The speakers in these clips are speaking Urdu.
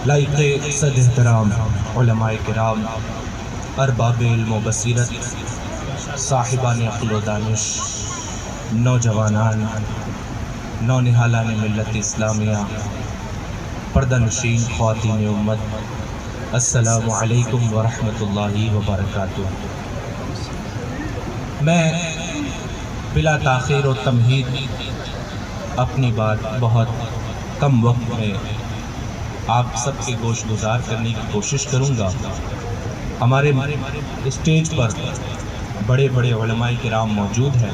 لائق صد احترام علماء کرام، ارباب علم و بصیرت، صاحبان عقل و دانش، نوجوانان، نونہالان ملت اسلامیہ، پردہ نشین خواتین امت، السلام علیکم ورحمۃ اللہ وبرکاتہ۔ میں بلا تاخیر و تمہید اپنی بات بہت کم وقت میں آپ سب کے گوش گزار کرنے کی کوشش کروں گا۔ ہمارے اسٹیج پر بڑے بڑے علماء کرام موجود ہیں،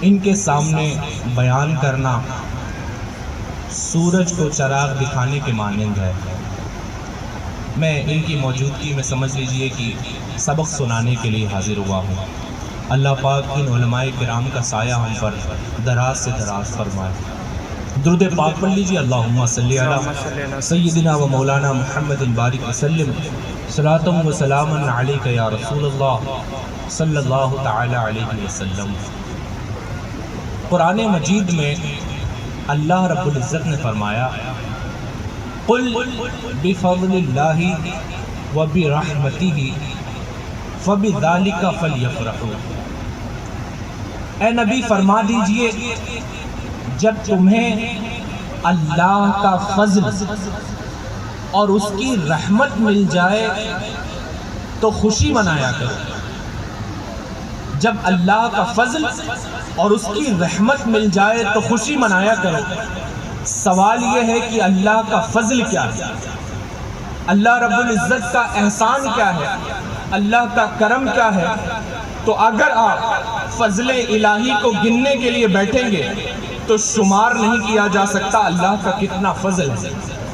ان کے سامنے بیان کرنا سورج کو چراغ دکھانے کے مانند ہے۔ میں ان کی موجودگی میں سمجھ لیجئے کہ سبق سنانے کے لیے حاضر ہوا ہوں۔ اللہ پاک ان علماء کرام کا سایہ ہم پر دراز سے دراز فرمائے۔ درود پاک پڑھ لیجیے، اللہم صلی علی سیدنا و مولانا محمد بارک وسلم، صلاۃ و سلام علیک یا رسول اللہ صلی اللہ تعالی علیہ وسلم۔ قرآن مجید میں اللہ رب العزت نے فرمایا، قل بفضل اللہ وبرحمتہ فبذالک فلیفرحوا۔ اے نبی فرما دیجئے، جب تمہیں اللہ کا فضل اور اس کی رحمت مل جائے تو خوشی منایا کرو۔ جب اللہ کا فضل اور اس کی رحمت مل جائے تو خوشی منایا کرو۔ سوال یہ ہے کہ اللہ کا فضل کیا ہے، اللہ رب العزت کا احسان کیا ہے، اللہ کا کرم کیا ہے؟ تو اگر آپ فضل الہی کو گننے کے لیے بیٹھیں گے تو شمار نہیں کیا جا سکتا اللہ کا کتنا فضل ہے۔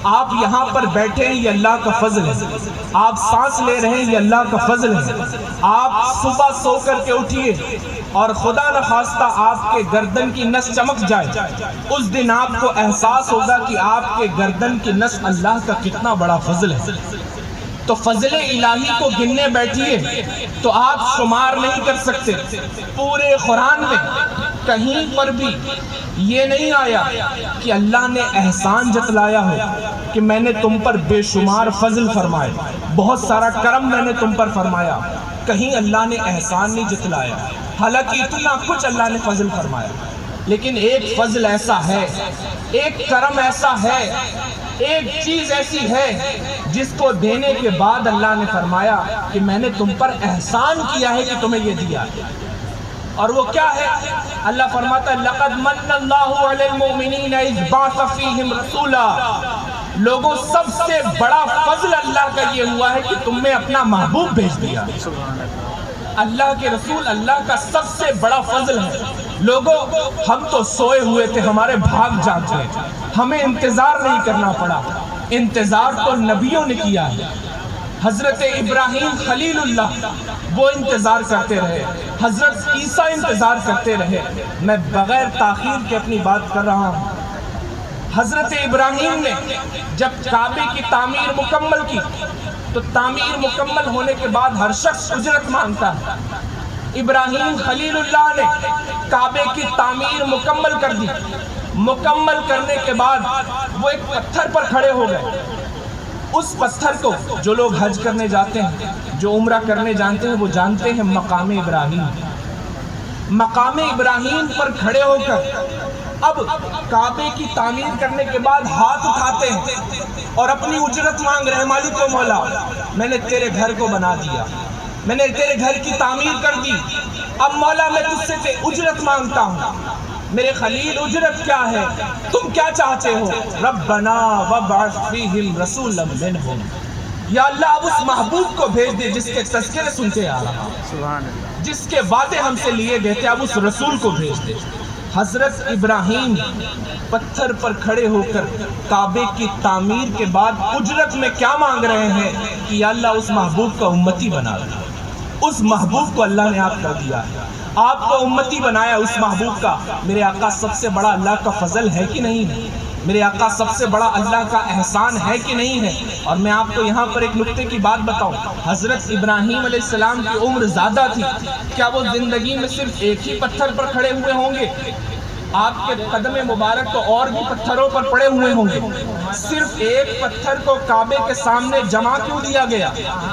آپ یہاں پر بیٹھے ہیں، یہ اللہ کا فضل ہے۔ آپ سانس لے رہے ہیں، یہ اللہ کا فضل ہے۔ آپ صبح سو کر کے اٹھیے اور خدا نخواستہ آپ کے گردن کی نس چمک جائے، اس دن آپ کو احساس ہوگا کہ آپ کے گردن کی نس اللہ کا کتنا بڑا فضل ہے۔ تو فضل الہی کو گننے بیٹھیے تو آپ شمار نہیں کر سکتے۔ پورے قرآن میں کہیں پر بھی یہ نہیں آیا کہ اللہ نے احسان جتلایا ہو کہ میں نے تم پر بے شمار فضل فرمائے، بہت سارا کرم میں نے تم پر فرمایا۔ کہیں اللہ نے احسان نہیں جتلایا، حالانکہ اتنا کچھ اللہ نے فضل فرمایا۔ لیکن ایک فضل ایسا ہے، ایک کرم ایسا ہے، ایک چیز ایسی ہے جس کو دینے کے بعد اللہ نے فرمایا کہ میں نے تم پر احسان کیا ہے کہ تمہیں یہ دیا ہے۔ اور وہ کیا ہے؟ اللہ فرماتا ہے لَقَدْ مَنَّ اللَّهُ عَلَى الْمُؤْمِنِينَ إِذْ بَعَثَ فِيهِمْ رَسُولًا۔ لوگوں سب سے بڑا فضل اللہ کا یہ ہوا ہے کہ تم میں اپنا محبوب بھیج دیا۔ اللہ کے رسول اللہ کا سب سے بڑا فضل ہے۔ لوگوں ہم تو سوئے ہوئے تھے، ہمارے بھاگ جاگ گئے، ہمیں انتظار نہیں کرنا پڑا۔ انتظار تو نبیوں نے کیا ہے۔ حضرت ابراہیم خلیل اللہ وہ انتظار کرتے رہے، حضرت عیسیٰ انتظار کرتے رہے۔ میں بغیر تاخیر کے اپنی بات کر رہا ہوں۔ حضرت ابراہیم نے جب کعبے کی تعمیر مکمل کی تو تعمیر مکمل ہونے کے بعد ہر شخص اجرت مانگتا ہے۔ ابراہیم خلیل اللہ نے کعبے کی تعمیر مکمل کر دی۔ مکمل کرنے کے بعد وہ ایک پتھر پر کھڑے ہو گئے۔ اس پتھر کو جو لوگ حج کرنے جاتے ہیں، جو عمرہ کرنے جانتے ہیں، وہ جانتے ہیں مقام ابراہیم۔ مقام ابراہیم پر کھڑے ہو کر اب کعبے کی تعمیر کرنے کے بعد ہاتھ اٹھاتے ہیں اور اپنی اجرت مانگ رہے ہیں، مالک و مولا میں نے تیرے گھر کو بنا دیا، میں نے تیرے گھر کی تعمیر کر دی، اب مولا میں تجھ سے اجرت مانگتا ہوں۔ میرے خلیل اجرت کیا ہے؟ تم کیا چاہتے ہو؟ ربنا وابعث فیہم رسولا منہم۔ یا اللہ اب اس محبوب کو بھیج دے جس کے تذکرے سنتے آ رہا، جس کے وعدے ہم سے لیے گئے تھے، اب اس رسول کو بھیج دے۔ حضرت ابراہیم پتھر پر کھڑے ہو کر کعبے کی تعمیر کے بعد اجرت میں کیا مانگ رہے ہیں کہ یا اللہ اس محبوب کا امتی بنا دے۔ اس محبوب کو اللہ نے آپ کر دیا ہے، آپ کو امتی بنایا اس محبوب کا۔ میرے آقا سب سے بڑا اللہ کا فضل ہے کہ نہیں ہے؟ میرے آقا سب سے بڑا اللہ کا احسان ہے کہ نہیں ہے؟ اور میں آپ کو یہاں پر ایک نکتے کی بات بتاؤں، حضرت ابراہیم علیہ السلام کی عمر زیادہ تھی، کیا وہ زندگی میں صرف ایک ہی پتھر پر کھڑے ہوئے ہوں گے؟ آپ کے قدم مبارک تو اور بھی پتھروں پر پڑے ہوئے ہوں گے، صرف ایک پتھر کو کعبے کے سامنے جمع کیوں دیا گیا؟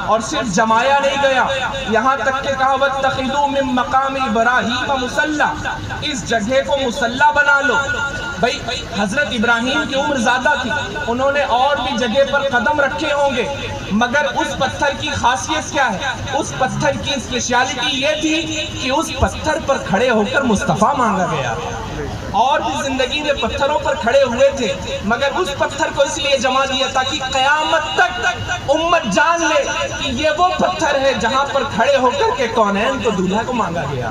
اور صرف جمایا نہیں گیا، یہاں تک کہ کہا وَاتَّخِذُوا مِن مَّقَامِ إِبْرَاهِيمَ مُصَلًّى، اس جگہ کو مصلی بنا لو۔ بھئی حضرت ابراہیم کی عمر زیادہ تھی، انہوں نے اور بھی جگہ پر قدم رکھے ہوں گے، مگر اس پتھر کی خاصیت کیا ہے؟ اس پتھر کی اسپیشیالٹی یہ تھی کہ اس پتھر پر کھڑے ہو کر مصطفیٰ مانگا گیا۔ اور بھی زندگی میں پتھروں پر کھڑے ہوئے تھے، مگر اس پتھر کو اس لیے جمع دیا تاکہ قیامت تک امت جان لے کہ یہ وہ پتھر ہے جہاں پر کھڑے ہو کر کے کونین کو دولہا کو مانگا گیا،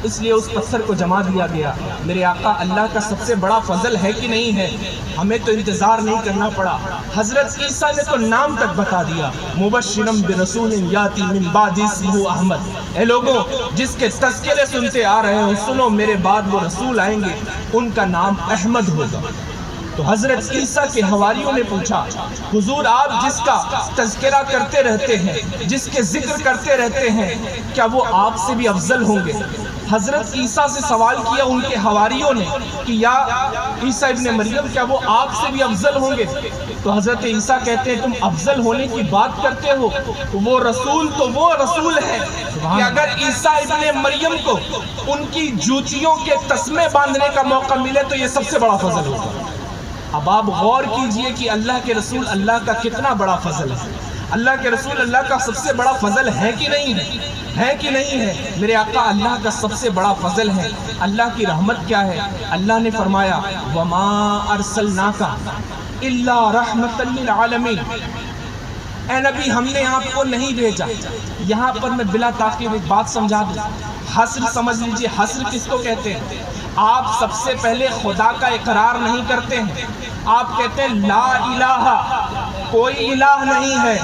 اس لیے اس پتھر کو جمع دیا گیا۔ میرے آقا اللہ کا سب سے بڑا فضل ہے کہ نہیں ہے؟ ہمیں تو انتظار نہیں کرنا پڑا، حضرت عیسیٰ نے تو نام تک بتا دیا، مبشرم برسول یاتی من بعد اسمہ احمد۔ اے لوگوں جس کے تذکرے سنتے آ رہے ہو، سنو میرے بعد وہ رسول آئیں گے، ان کا نام احمد ہوگا۔ تو حضرت عیسیٰ کے حواریوں نے پوچھا، حضور آپ جس کا تذکرہ کرتے رہتے ہیں، جس کے ذکر کرتے رہتے ہیں، کیا وہ آپ سے بھی افضل ہوں گے؟ حضرت عیسیٰ سے سوال کیا ان کے حواریوں نے کہ یا عیسیٰ ابن مریم کیا وہ آپ سے بھی افضل ہوں گے؟ تو حضرت عیسیٰ کہتے ہیں تم افضل ہونے کی بات کرتے ہو، وہ رسول تو وہ رسول ہے کہ اگر عیسیٰ ابن مریم کو ان کی جوتیوں کے تسمے باندھنے کا موقع ملے تو یہ سب سے بڑا فضل ہوگا۔ اب آپ غور کیجئے کہ اللہ کے رسول اللہ کا کتنا بڑا فضل ہے، اللہ کے رسول اللہ کا سب سے بڑا فضل ہے کہ نہیں ہے؟ ہے کہ نہیں ہے؟ میرے آقا اللہ کا سب سے بڑا فضل ہے۔ اللہ کی رحمت کیا ہے؟ اللہ نے فرمایا وَمَا أَرْسَلْنَاكَ إِلَّا رَحْمَةً لِّلْعَالَمِينَ، اے نبی ہم نے آپ کو نہیں بھیجا۔ یہاں پر میں بلا تاخیر ایک بات سمجھا دوں، حصر سمجھ لیجئے، حصر کس کو کہتے ہیں؟ آپ سب سے پہلے خدا کا اقرار نہیں کرتے ہیں، آپ کہتے ہیں لا الہ، کوئی الہ نہیں ہے،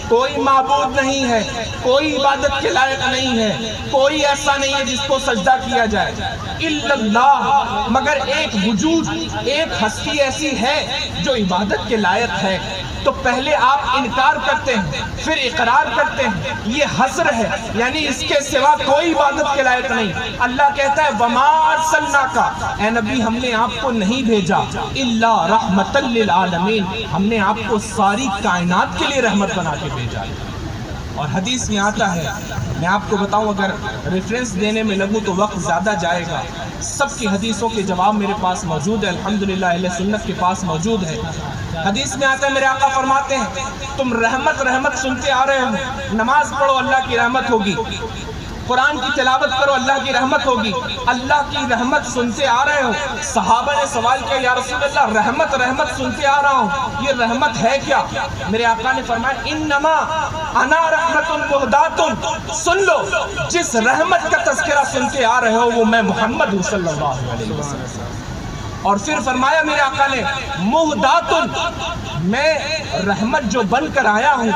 کوئی معبود نہیں ہے، کوئی عبادت کے لائق نہیں ہے، کوئی ایسا نہیں ہے جس کو سجدہ کیا جائے الا اللہ، مگر ایک وجود، ایک ہستی ایسی ہے جو عبادت کے لائق ہے۔ تو پہلے آپ انکار کرتے ہیں پھر اقرار کرتے ہیں، یہ حصر ہے، یعنی اس کے سوا کوئی عبادت کے لائق نہیں۔ اللہ کہتا ہے وَمَا أَرْسَلْنَاكَ، اے نبی ہم نے آپ کو نہیں بھیجا إِلَّا رَحْمَةً لِّلْعَالَمِينَ، ہم نے آپ کو ساری کائنات کے لیے رحمت بنا کے بھیجا ہے۔ اور حدیث میں آتا ہے، میں آپ کو بتاؤں اگر ریفرنس دینے میں لگوں تو وقت زیادہ جائے گا، سب کی حدیثوں کے جواب میرے پاس موجود ہے، الحمدللہ اہل سنت کے پاس موجود ہے۔ حدیث میں آتا ہے میرے آقا فرماتے ہیں تم رحمت رحمت سنتے آ رہے ہو، نماز پڑھو اللہ کی رحمت ہوگی، قرآن کی تلاوت کرو اللہ کی رحمت ہوگی، اللہ کی رحمت سنتے آ رہے ہو۔ صحابہ نے سوال کیا یا رسول اللہ رحمت رحمت سنتے آ رہا ہوں، یہ رحمت ہے کیا؟ میرے آقا نے فرمایا انما انا رحمت مہدات، سن لو جس رحمت کا تذکرہ سنتے آ رہے ہو وہ میں محمد ہوں صلی اللہ علیہ وسلم۔ اور پھر فرمایا میرے آقا نے مہدات، میں رحمت جو بن کر آیا ہوں،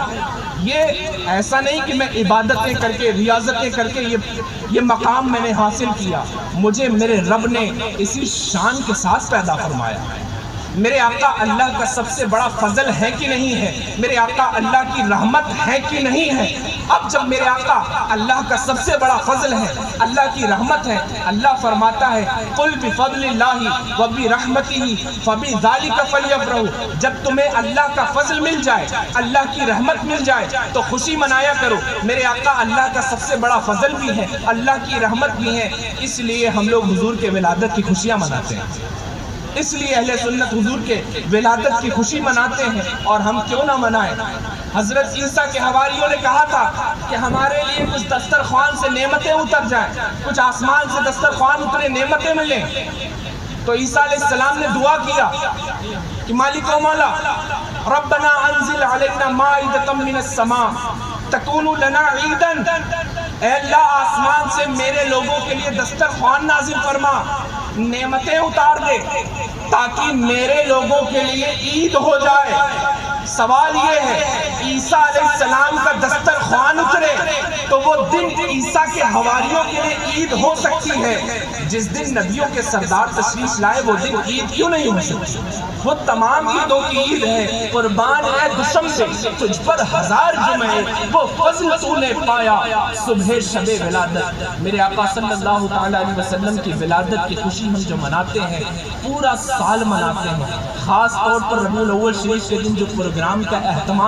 یہ ایسا نہیں کہ میں عبادتیں کر کے ریاضتیں کر کے یہ مقام میں نے حاصل کیا، مجھے میرے رب نے اسی شان کے ساتھ پیدا فرمایا۔ میرے آقا اللہ کا سب سے بڑا فضل ہے کہ نہیں ہے؟ میرے آقا اللہ کی رحمت ہے کہ نہیں ہے؟ اب جب میرے آقا اللہ کا سب سے بڑا فضل ہے، اللہ کی رحمت ہے، اللہ فرماتا ہے قُلْ بِفَضْلِ اللَّهِ وَبِرَحْمَتِهِ فَبِذَلِكَ فَلْيَفْرَحُوا، جب تمہیں اللہ کا فضل مل جائے، اللہ کی رحمت مل جائے تو خوشی منایا کرو۔ میرے آقا اللہ کا سب سے بڑا فضل بھی ہے، اللہ کی رحمت بھی ہے، اس لیے ہم لوگ حضور کے ولادت کی خوشیاں مناتے ہیں، اس لیے اہل سنت حضور کے ولادت کی خوشی مناتے ہیں، اور ہم کیوں نہ منائیں؟ حضرت عیسیٰ کے حواریوں نے کہا تھا کہ ہمارے لیے کچھ دسترخوان سے نعمتیں اتر جائیں، کچھ آسمان سے دسترخوان اترے نعمتیں ملیں۔ تو عیسیٰ علیہ السلام نے دعا کیا کہ مالک و مولا ربنا انزل علینا مائدۃ من السماء تکون لنا عیدا، اے اللہ آسمان سے میرے لوگوں کے لیے دسترخوان نازل فرما، نعمتیں اتار دے تاکہ میرے لوگوں کے لیے عید ہو جائے، سوال یہ ہے عیسیٰ علیہ السلام کا دسترخوان اترے تو وہ دن عیسیٰ کے حواریوں کے لیے عید ہو سکتی ہے، جس دن نبیوں کے سردار تشریف لائے وہ دن عید کیوں نہیں ہو سکتی؟ وہ تمام عیدوں کی عید ہے۔ قربان اے دشم سے تجھ پر ہزار جمعے، وہ فضل تو نے پایا صبح شب ولادت۔ میرے آقا صلی اللہ تعالیٰ علیہ وسلم کی ولادت کی خوشی ہم جو مناتے ہیں پورا سال مناتے ہیں، خاص طور پر ربیع الاول شریف کے دن جو پروگرام کا اہتمام